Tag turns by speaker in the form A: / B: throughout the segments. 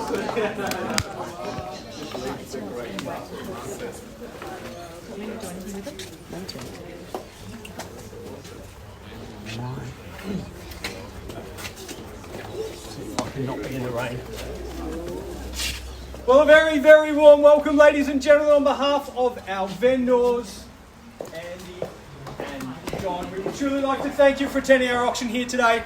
A: I cannot be in the rain.
B: Well, a very, very warm welcome, ladies and gentlemen, on behalf of our vendors, Andy and John. We would truly like to thank you for attending our auction here today.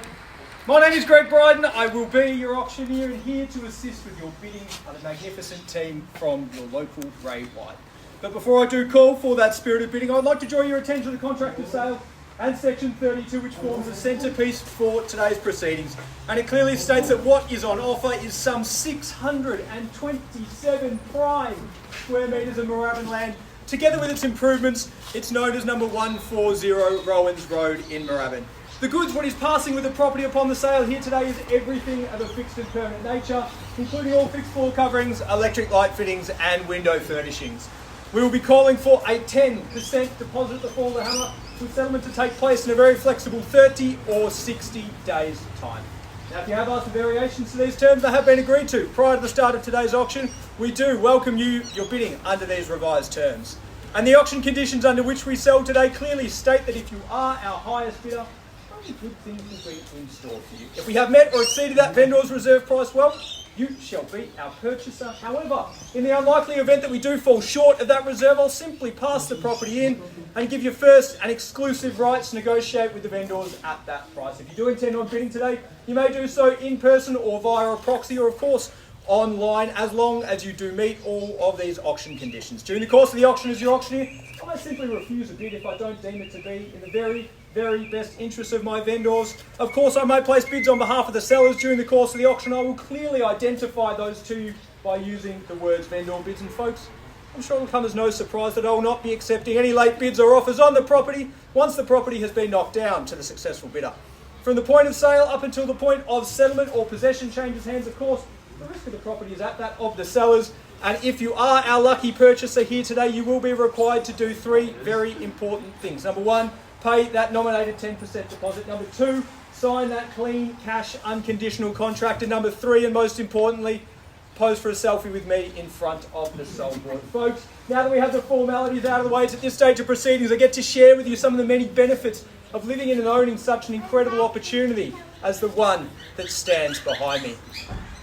B: My name is Greg Bryden. I will be your auctioneer and here to assist with your bidding on a magnificent team from your local Ray White. But before I do call for that spirited bidding, I'd like to draw your attention to the contract of sale and section 32, which forms the centrepiece for today's proceedings. And it clearly states that what is on offer is some 627 prime square metres of Moorabbin land. Together with its improvements, it's known as number 140 Rowans Road in Moorabbin. The goods, what is passing with the property upon the sale here today, is everything of a fixed and permanent nature, including all fixed floor coverings, electric light fittings and window furnishings. We will be calling for a 10% deposit before the hammer, with settlement to take place in a very flexible 30 or 60 days' time. Now, if you have asked for variations to these terms, they have been agreed to prior to the start of today's auction. We do welcome your bidding under these revised terms. And the auction conditions under which we sell today clearly state that if you are our highest bidder, only good things will be in store for you. If we have met or exceeded that vendor's reserve price, well, you shall be our purchaser. However, in the unlikely event that we do fall short of that reserve, I'll simply pass the property in and give you first and exclusive rights to negotiate with the vendors at that price. If you do intend on bidding today, you may do so in person or via a proxy or, of course, online, as long as you do meet all of these auction conditions. During the course of the auction as your auctioneer, I may simply refuse a bid if I don't deem it to be in the very best interests of my vendors. Of course, I may place bids on behalf of the sellers during the course of the auction. I will clearly identify those to you by using the words vendor bids. And folks, I'm sure it will come as no surprise that I will not be accepting any late bids or offers on the property once the property has been knocked down to the successful bidder. From the point of sale up until the point of settlement or possession changes hands, of course, the risk of the property is at that of the sellers. And if you are our lucky purchaser here today, you will be required to do three very important things. Number one, pay that nominated 10% deposit. Number two, sign that clean, cash, unconditional contract. And number three, and most importantly, pose for a selfie with me in front of the sold board. Folks, now that we have the formalities out of the way, it's at this stage of proceedings I get to share with you some of the many benefits of living in and owning such an incredible opportunity as the one that stands behind me.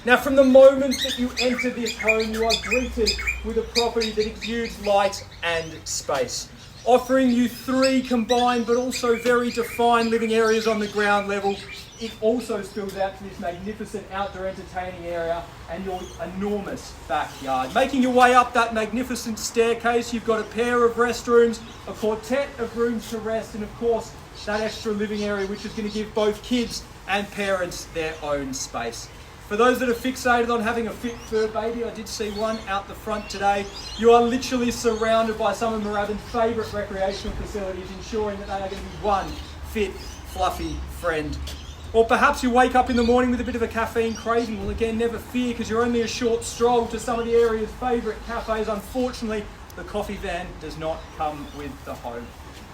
B: Now, from the moment that you enter this home, you are greeted with a property that exudes light and space, offering you three combined but also very defined living areas on the ground level. It also spills out to this magnificent outdoor entertaining area and your enormous backyard. Making your way up that magnificent staircase, you've got a pair of restrooms, a quartet of rooms to rest, and of course, that extra living area which is going to give both kids and parents their own space. For those that are fixated on having a fit fur baby, I did see one out the front today. You are literally surrounded by some of Moorabbin's favourite recreational facilities, ensuring that they are going to be one fit, fluffy friend. Or perhaps you wake up in the morning with a bit of a caffeine craving. Well, again, never fear, because you're only a short stroll to some of the area's favourite cafes. Unfortunately, the coffee van does not come with the home.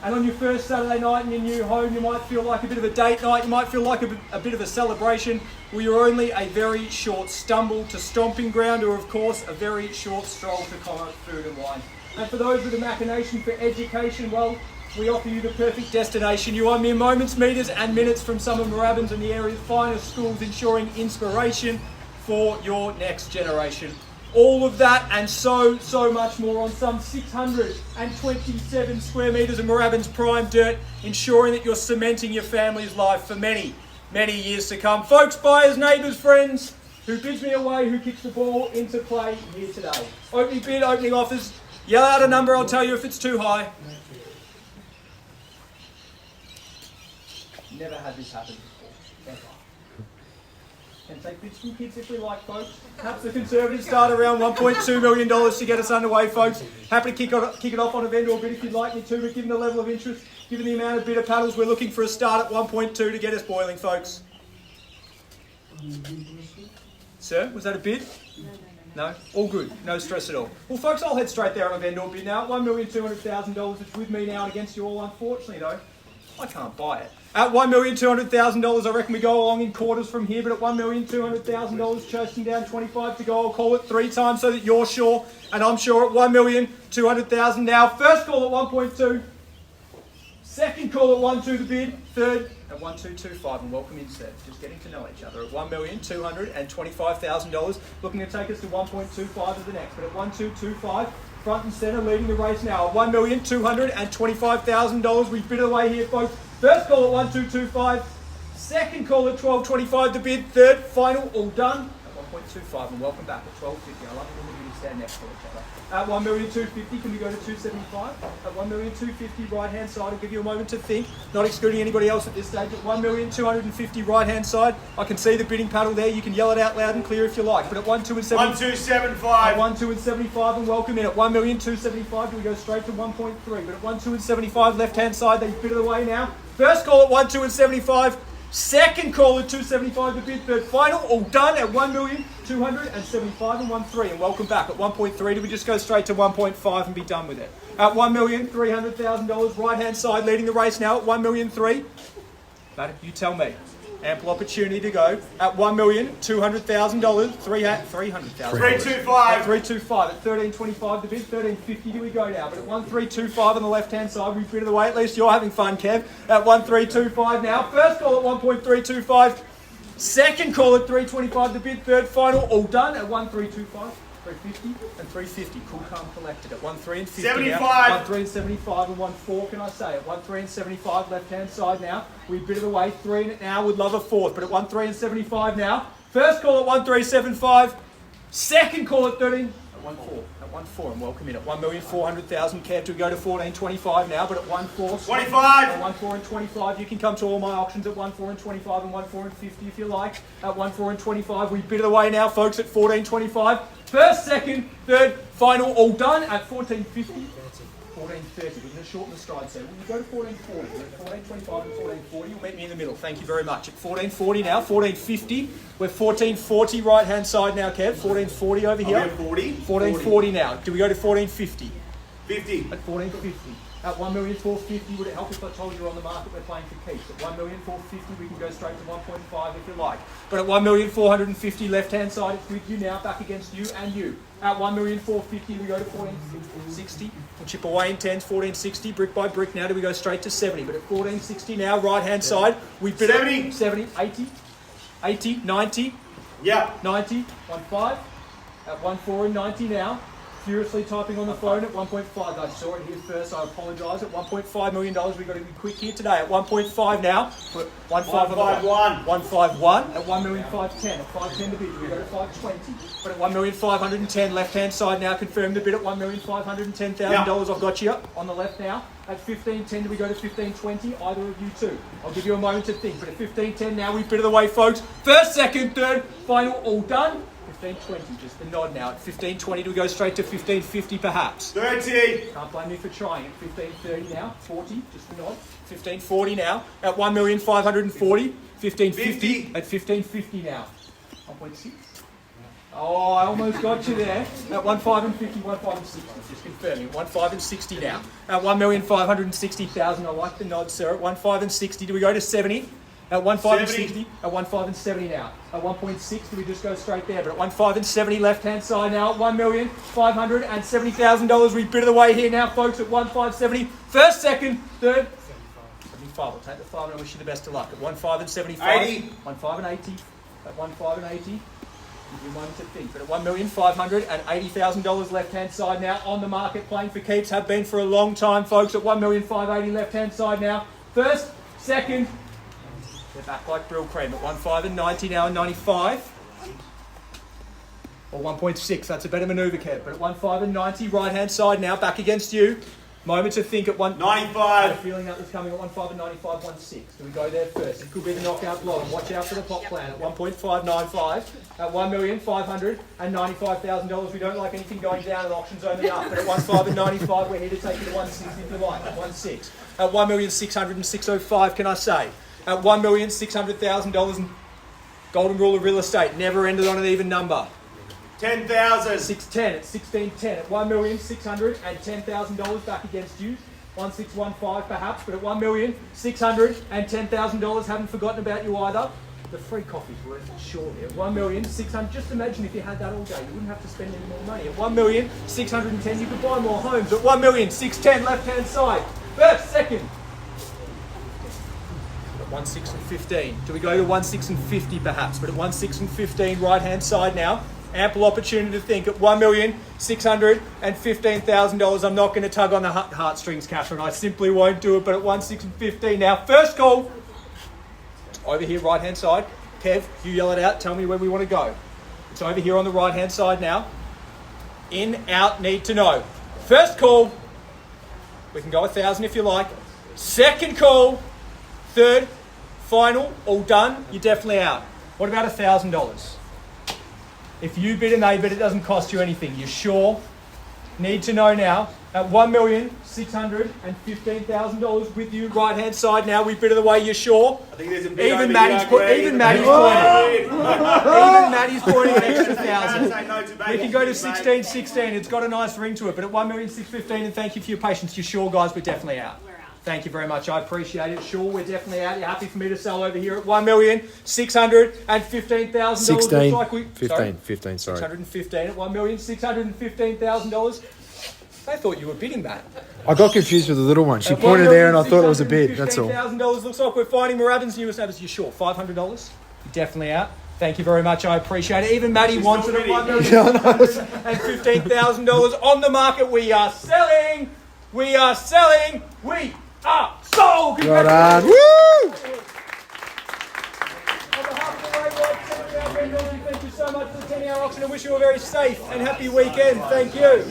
B: And on your first Saturday night in your new home, you might feel like a bit of a date night, you might feel like a bit of a celebration, where you're only a very short stumble to stomping ground, or of course a very short stroll to common food and wine. And for those with a machination for education, well, we offer you the perfect destination. You are mere moments, metres and minutes from some of Moorabbin's and the area's finest schools, ensuring inspiration for your next generation. All of that and so much more on some 627 square metres of Moorabbin's prime dirt, ensuring that you're cementing your family's life for many years to come. Folks, buyers, neighbours, friends, who bids me away, who kicks the ball into play here today. Opening bid, opening offers. Yell out a number, I'll tell you if it's too high. Never had this happen before, ever. Can take bids from kids if we like, folks. Perhaps the Conservatives start around $1.2 million to get us underway, folks. Happy to kick it off on a vendor bid if you'd like me to, but given the level of interest, given the amount of bidder paddles, we're looking for a start at 1.2 to get us boiling, folks. Sir, was that a bid? No? All good. No stress at all. Well, folks, I'll head straight there on a vendor bid now. $1,200,000. It's with me now and against you all. Unfortunately, though, I can't buy it. At $1,200,000, I reckon we go along in quarters from here, but at $1,200,000, chasing down 25 to go. I'll call it 3 times so that you're sure, and I'm sure at $1,200,000 now. First call at 1.2. Second call at 1.2 the bid. Third at 1.225, and welcome in, Seth. Just getting to know each other at $1,225,000. Looking to take us to 1.25 as the next, but at 1.225, front and centre, leading the race now at $1,225,000. We bid away here, folks. First call at 1.225. Second call at 12.25 to bid. Third, final, all done at 1.25, and welcome back at 12.50. I love it when we stand next to each other. At 1,250,000, can we go to 275? At 1,250,000, right hand side. I'll give you a moment to think, not excluding anybody else at this stage. At 1,250,000, right hand side. I can see the bidding paddle there. You can yell it out loud and clear if you like. But at
A: 1,275.
B: At 1,275, and welcome in. At 1,275,000, do we go straight to 1.3? But at 1,275,000, left hand side, they've bid it away now. First call at 1,275,000. Second call at 275 to bid. Third final, all done at 1,275,000 and 1.3. And welcome back at 1.3. Do we just go straight to 1.5 and be done with it? At $1,300,000, right hand side, leading the race now at 1,300,000. But you tell me. Ample opportunity to go at $1,200,000. $300,000.
A: 325.
B: 325 at 13.25 to bid. 13.50 do we go now? But at 1,325 on the left hand side, we've bid of the way. At least you're having fun, Kev. At 1,325 now. First call at 1.325. Second call at 325 to bid. Third final, all done at 1,325. 350 and 350. Cool, calm, collected at 1.3 and 50
A: 75.
B: now. 1.3 and 75 and 1.4. Can I say at 1.3 and 75 left hand side now. We bid of the way 3 in it now. Would love a fourth, but at 1.3 and 75 now. First call at 1.375. Second call at 13 at 1.4. At 1.4 and welcome in at 1,400,000. Kev, to go to 14.25 now, but at 1.4.
A: 25.
B: At 1.4 and 25, you can come to all my auctions at 1.4 and 25 and 1.4 and 50 if you like. At 1.4 and 25, we bid of the way now, folks, at 14.25. First, second, third, final, all done at 14.50. 14.30. We're going to shorten the stride, so when you go to 14.40, 14.25 and 14.40, you'll meet me in the middle. Thank you very much. At 14.40 now, 14.50. We're 14.40 right hand side now, Kev. 14.40 over here.
A: 40.
B: 14.40 now. Do we go to 14.50?
A: 50.
B: At 14.50. At 1,450,000, would it help if I told you we're on the market we're playing for keeps? At 1,450,000, we can go straight to 1.5 if you like. But at 1,450,000, left hand side, it's with you now, back against you and you. At 1,450,000, we go to 14.60. We'll chip away in tens, 14.60, brick by brick now. Do we go straight to 70? But at 14.60 now, right hand side, we bid
A: 70.
B: 70, 80, 80, 90.
A: Yeah.
B: 90, 1.5. At 1.4 and 90 now. Furiously typing on the phone at 1.5. I saw it here first, I apologise. At $1.5 million, we've got to be quick here today. At 1.5 now.
A: 151.
B: 151 at 1,510,000. At 510 to bid, we go to 520. But at 1,510,000, left hand side now, confirm the bid at $1,510,000. I've got you on the left now. At 15.10, do we go to 15.20? Either of you two. I'll give you a moment to think. But at 15.10 now, we bid of the way, folks. First, second, third, final, all done. 15.20, just the nod now. At 15.20, do we go straight to 15.50 perhaps?
A: 30.
B: Can't blame me for trying. At 15.30 now, 40, just the nod. 15.40 now. At 1,540,000. 15.50 at 15.50 now. 1.6. Oh, I almost got you there. At 1.5 and 50, 1.5 and 60. Just confirming. 1.5 and 60 now. At 1,560,000. I like the nod, sir. At 1.5 and 60, do we go to 70? At 1.5 and 60, at 1.5 and 70 now. At 1.6, do we just go straight there? But at 1.5 and 70, left-hand side now. At $1,570,000, we bid of the way here now, folks, at 1.570. First, second, third. 75. We'll take the 5 and I wish you the best of luck. At 1.5 and 75.
A: 80.
B: 1.5 and 80. At 1.5 and 80. Give you a moment to think. But at $1,580,000 left-hand side now. On the market, playing for keeps. Have been for a long time, folks. At $1,580,000 left-hand side now. First, second. They're back like Brill Cream at 1.5 and 90 now and 95. Or 1.6, that's a better manoeuvre, Kev. But at 1.5 and 90, right-hand side now, back against you. Moment to think at 1...
A: 95.
B: I had a feeling that was coming at 1.5 and 95, 1.6. Do we go there first? It could be the knockout blow. And watch out for the pop plan at 1.595. At $1,595,000, we don't like anything going down and auctions only up. But at 1.5 and 95, we're here to take you to 1.6 if you like. At 1.6. At $1,606,05, can I say? At $1,600,000 and golden rule of real estate, never ended on an even number.
A: 10,000.
B: 610 at 1610 at $1,610,000 back against you. 1615 perhaps, but at $1,610,000, haven't forgotten about you either. The free coffee's worth it surely. At $1,600,000, just imagine if you had that all day, you wouldn't have to spend any more money. At $1,610,000, you could buy more homes. At $1,610,000, left-hand side. First, second. At 1615. Do we go to 1650 perhaps? But at 1615, right-hand side now. Ample opportunity to think. At $1,615,000, I'm not going to tug on the heartstrings, Catherine. I simply won't do it. But at 1615 now, first call. Over here, right-hand side. Kev, you yell it out. Tell me where we want to go. It's over here on the right-hand side now. In, out, need to know. First call. We can go 1,000 if you like. Second call. Third, final, all done. You're definitely out. What about $1,000? If you bid and they bid, it doesn't cost you anything. You're sure? Need to know now. At $1,615,000 with you, right-hand side now. We bid of the way. You're sure?
A: I think there's a bit
B: Even
A: over
B: Maddie's
A: here,
B: even
A: Greg.
B: Maddie's pointing. Even Maddie's pointing an extra $1,000.
A: Say no to
B: We
A: baby,
B: can go to
A: mate.
B: 1616. It's got a nice ring to it, but at $1,615,000, and thank you for your patience. You're sure, guys? We're definitely out.
C: We're out.
B: Thank you very much. I appreciate it. Sure, we're definitely out. You're happy for me to sell over here at $1,615,000.
D: 16,
B: Looks like we,
D: 15, sorry.
B: 615 at $1,615,000. I thought you were bidding that.
D: I got confused with the little one. She pointed there and I thought it was a bid, that's all.
B: $1,615,000. Looks like we're finding Moorabbin's newest neighbours. You're sure? $500? You're definitely out. Thank you very much. I appreciate it. Even Maddie wants it at $1,615,000 on the market. We are selling. We are selling. We are sold.
D: Well done. Woo!
B: On behalf of the Rowans team, thank you so much for the 10-hour auction. I wish you a very safe and happy weekend. Thank you.